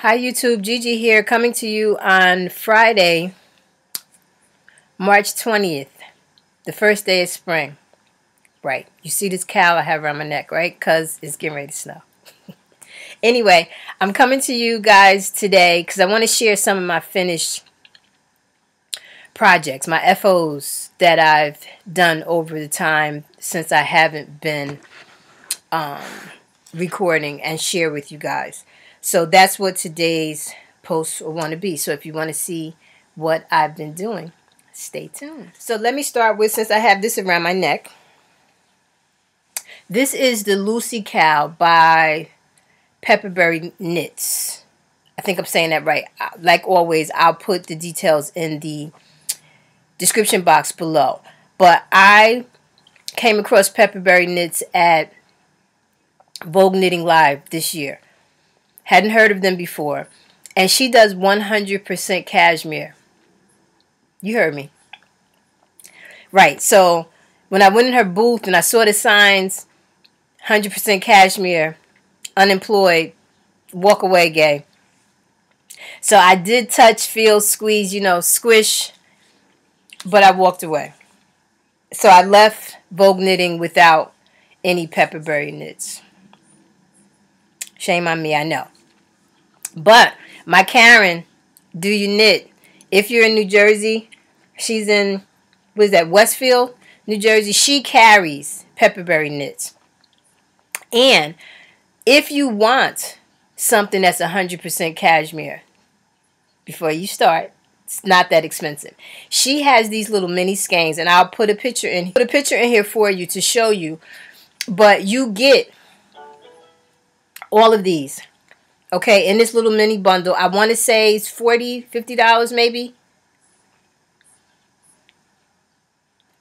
Hi YouTube, Gigi here, coming to you on Friday, March 20th, the first day of spring. Right, you see this cowl I have around my neck, right? Because it's getting ready to snow. Anyway, I'm coming to you guys today because I want to share some of my finished projects, my FOs that I've done over the time since I haven't been recording and share with you guys. So that's what today's post will want to be. So if you want to see what I've been doing, stay tuned. So let me start with, since I have this around my neck, this is the Lucy Cowl by Pepperberry Knits. I think I'm saying that right. Like always, I'll put the details in the description box below. But I came across Pepperberry Knits at Vogue Knitting Live this year. Hadn't heard of them before. And she does 100% cashmere. You heard me. Right. So when I went in her booth and I saw the signs, 100% cashmere, unemployed, walk away gay. So I did touch, feel, squeeze, squish, but I walked away. So I left Vogue Knitting without any Pepperberry Knits. Shame on me, I know. But my Karen, Do You Knit? If you're in New Jersey, she's in, what is that, Westfield, New Jersey. She carries Pepperberry Knits. And if you want something that's 100% cashmere, before you start, it's not that expensive. She has these little mini skeins, and I'll put a picture in here for you to show you. But you get all of these. Okay, in this little mini bundle. I want to say it's $40, $50 maybe.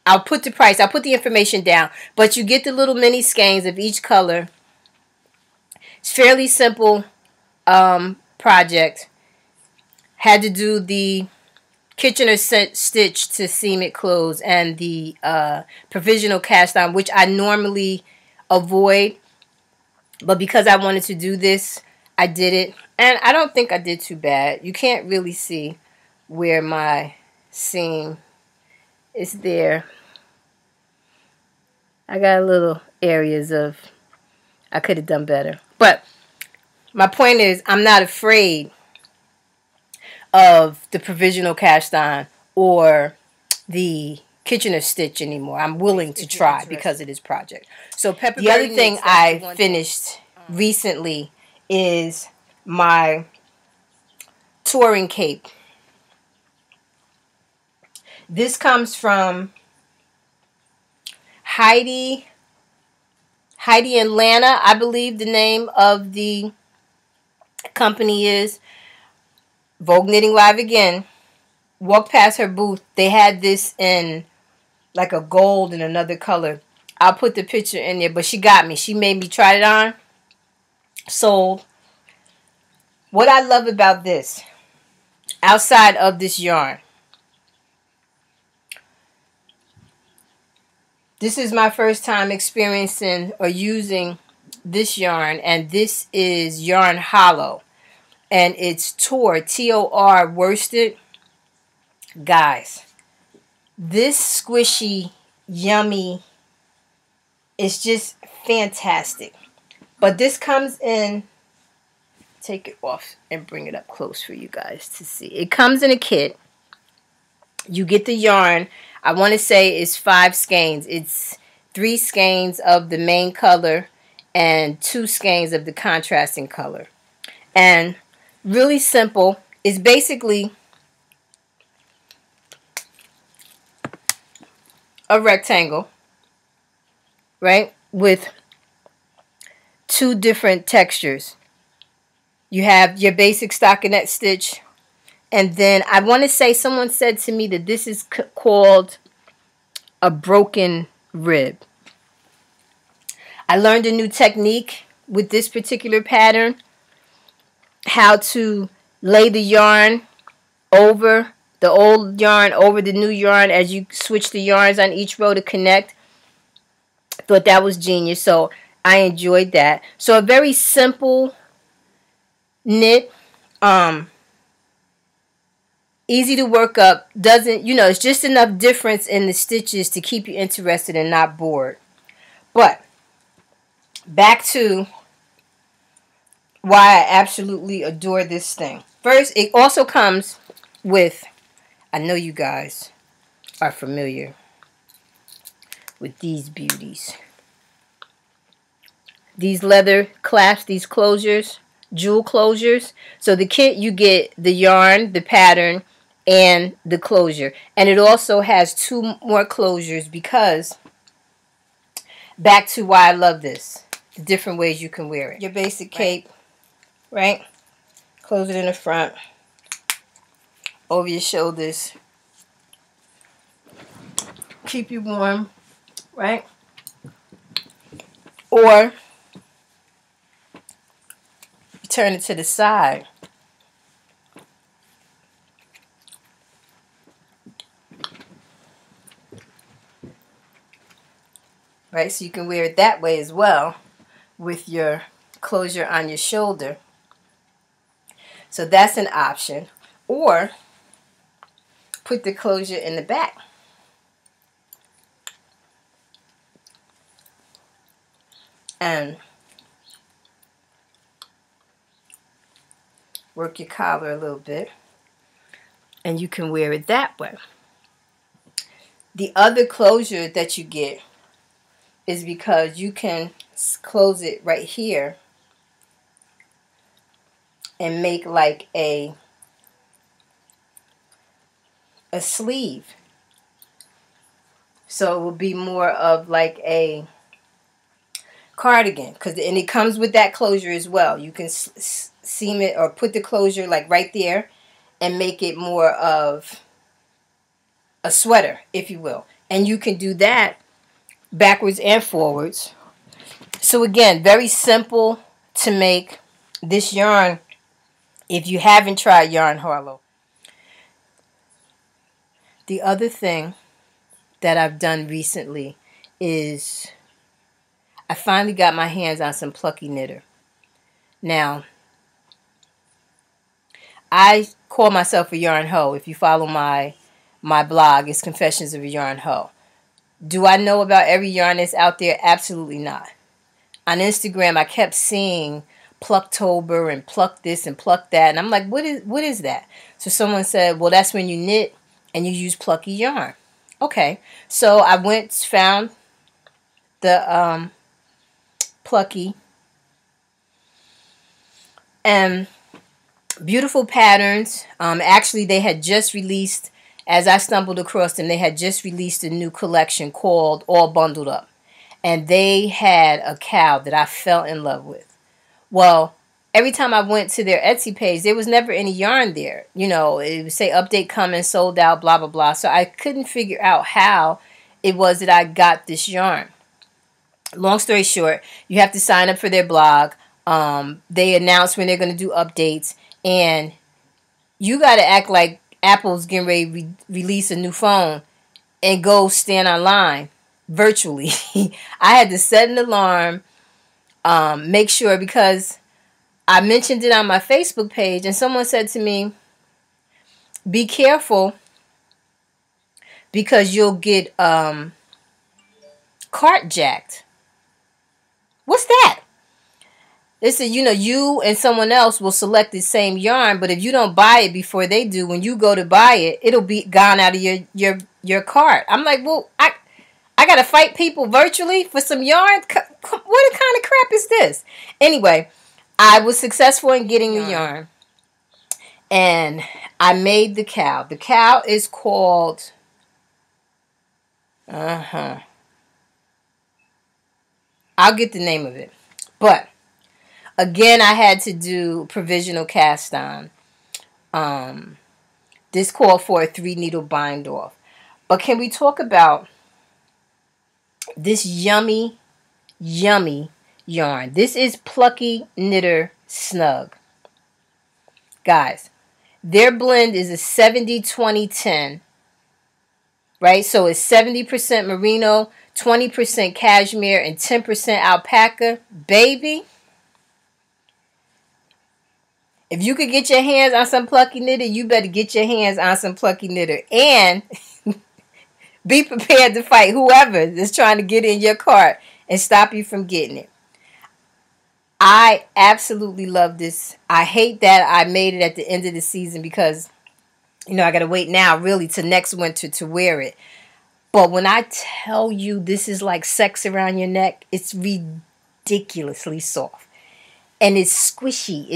I'll put the price. I'll put the information down. But you get the little mini skeins of each color. It's fairly simple project. Had to do the Kitchener stitch to seam it closed and the provisional cast on, which I normally avoid. But because I wanted to do this, I did it, and I don't think I did too bad. You can't really see where my seam is there. I got little areas of, I could have done better. But my point is, I'm not afraid of the provisional cast on or the Kitchener stitch anymore. I'm willing to try because of this project. So the other thing I finished recently is my touring cape. This comes from Heidi Atlanta, I believe the name of the company is. Vogue Knitting Live again. Walked past her booth. They had this in like a gold and another color. I'll put the picture in there, but she got me. She made me try it on. Sold. What I love about this, outside of this yarn, this is my first time experiencing or using this yarn, and this is Yarn Hollow, and it's Tor, T-O-R Worsted. Guys, this squishy, yummy, it's just fantastic. But this comes in, take it off and bring it up close for you guys to see. It comes in a kit. You get the yarn. I want to say it's 5 skeins. It's 3 skeins of the main color and 2 skeins of the contrasting color. And really simple. It's basically a rectangle, right, with 2 different textures. You have your basic stockinette stitch, and then I want to say someone said to me that this is called a broken rib. I learned a new technique with this particular pattern, how to lay the yarn over the old yarn over the new yarn as you switch the yarns on each row to connect. I thought that was genius, so I enjoyed that. So a very simple knit. Easy to work up. Doesn't, it's just enough difference in the stitches to keep you interested and not bored. But back to why I absolutely adore this thing. First, it also comes with, I know you guys are familiar with these beauties. These leather clasps, these closures, jewel closures. So the kit, you get the yarn, the pattern, and the closure. And it also has 2 more closures because, back to why I love this, the different ways you can wear it. Your basic cape, right? Close it in the front, over your shoulders. Keep you warm, right? Or turn it to the side. Right, so you can wear it that way as well with your closure on your shoulder. So that's an option. Or put the closure in the back. And work your collar a little bit. And you can wear it that way. The other closure that you get is because you can close it right here and make like a sleeve. So it will be more of like a cardigan, and it comes with that closure as well. You can seam it or put the closure like right there and make it more of a sweater, if you will. And you can do that backwards and forwards. So again, very simple to make. This yarn, if you haven't tried Yarn Harlow. The other thing that I've done recently is I finally got my hands on some Pluckyknitter. Now, I call myself a yarn hoe. If you follow my blog, it's Confessions of a Yarn Hoe. Do I know about every yarn that's out there? Absolutely not. On Instagram, I kept seeing Plucktober and pluck this and pluck that. And I'm like, what is that? So someone said, well, that's when you knit and you use plucky yarn. Okay. So I found the plucky. And beautiful patterns. Actually, they had just released, as I stumbled across them, they had just released a new collection called All Bundled Up. And they had a cow that I fell in love with. Well, every time I went to their Etsy page, there was never any yarn there. It would say update coming, sold out, blah, blah, blah. So I couldn't figure out how it was that I got this yarn. Long story short, you have to sign up for their blog. They announce when they're going to do updates. And you got to act like Apple's getting ready to release a new phone and go stand online virtually. I had to set an alarm. Make sure, because I mentioned it on my Facebook page and someone said to me, be careful because you'll get cart jacked. What's that? They said, you and someone else will select the same yarn, but if you don't buy it before they do, when you go to buy it, it'll be gone out of your cart. I'm like, well, I got to fight people virtually for some yarn? What kind of crap is this? Anyway, I was successful in getting the yarn. And I made the cow. The cow is called... I'll get the name of it. But, again, I had to do provisional cast on. This called for a 3-needle bind off. But can we talk about this yummy, yummy yarn? This is Pluckyknitter Snug. Guys, their blend is a 70-20-10. Right? So it's 70% merino, 20% cashmere, and 10% alpaca. Baby, If you could get your hands on some Pluckyknitter, you better get your hands on some Pluckyknitter. And be prepared to fight whoever is trying to get in your cart and stop you from getting it. I absolutely love this. I hate that I made it at the end of the season because, you know, I got to wait now really to next winter to wear it. But when I tell you this is like sex around your neck, it's ridiculously soft. And it's squishy.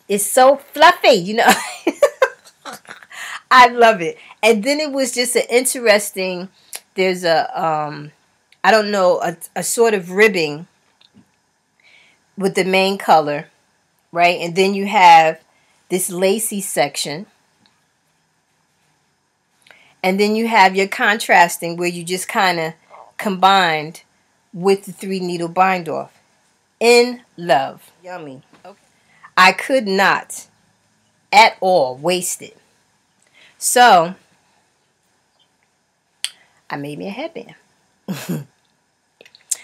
It's so fluffy, you know. I love it. And then it was just an interesting, there's a, I don't know, a sort of ribbing with the main color, right? And then you have this lacy section. And then you have your contrasting where you just kind of combined with the 3-needle bind off. In love. Yummy. Okay. I could not at all waste it. So, I made me a headband.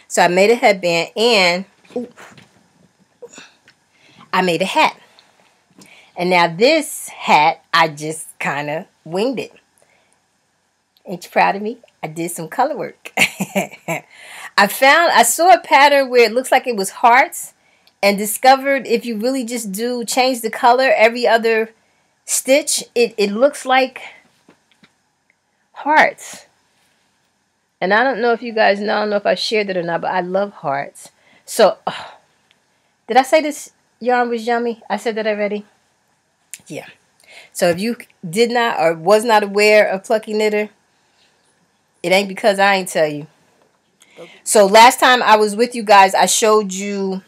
So I made a headband and I made a hat. And now this hat, I just kind of winged it. Ain't you proud of me? I did some color work. I saw a pattern where it looks like it was hearts and discovered if you really just change the color every other stitch, it looks like hearts. And I don't know if you guys know, I don't know if I shared it or not, but I love hearts. So, did I say this yarn was yummy? I said that already? Yeah. So if you did not or was not aware of Pluckyknitter, it ain't because I ain't tell you. So last time I was with you guys, I showed you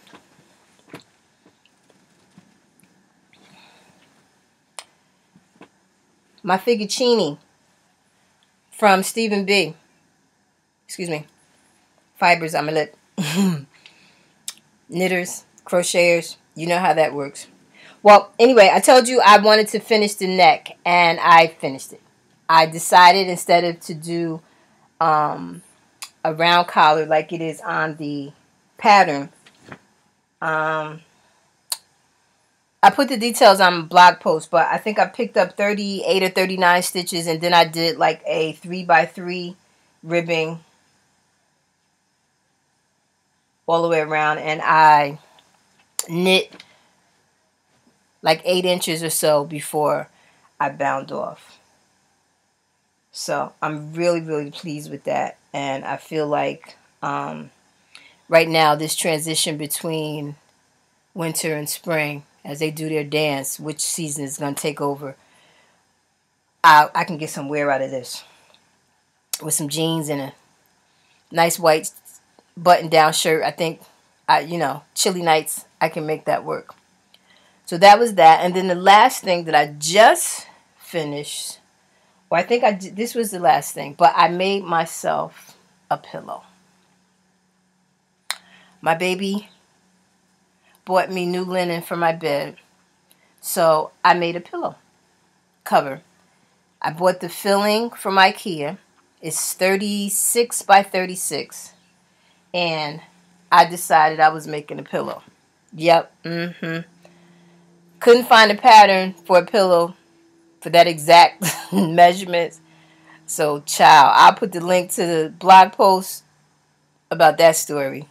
my figurine from Stephen B. Excuse me. Fibers, I'm going to let knitters, crocheters, you know how that works. Well, anyway, I told you I wanted to finish the neck, and I finished it. I decided instead of to do a round collar like it is on the pattern, I put the details on blog post, but I think I picked up 38 or 39 stitches, and then I did like a 3x3 ribbing all the way around, and I knit like 8 inches or so before I bound off. So I'm really, really pleased with that, and I feel like right now this transition between winter and spring, as they do their dance, which season is going to take over, I can get some wear out of this with some jeans and a nice white button-down shirt. I think, you know, chilly nights, I can make that work. So that was that. And then the last thing that I just finished, or I think this was the last thing, but I made myself a pillow. My baby bought me new linen for my bed, so I made a pillow cover. I bought the filling from IKEA. It's 36 by 36, and I decided I was making a pillow. Yep, couldn't find a pattern for a pillow for that exact measurements. So, child, I'll put the link to the blog post about that story.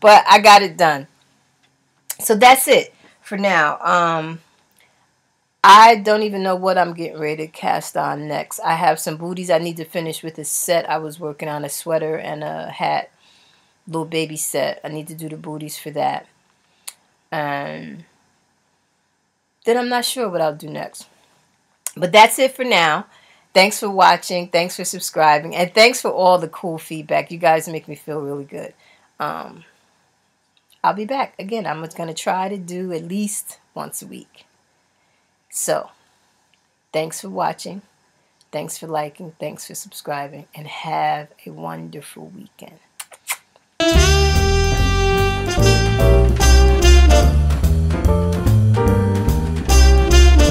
But I got it done. So that's it for now. I don't even know what I'm getting ready to cast on next. I have some booties I need to finish with a set I was working on, a sweater and a hat, little baby set. I need to do the booties for that. And then I'm not sure what I'll do next. But that's it for now. Thanks for watching. Thanks for subscribing. And thanks for all the cool feedback. You guys make me feel really good. I'll be back. Again, I'm going to try to do at least once a week. So, thanks for watching. Thanks for liking. Thanks for subscribing. And have a wonderful weekend.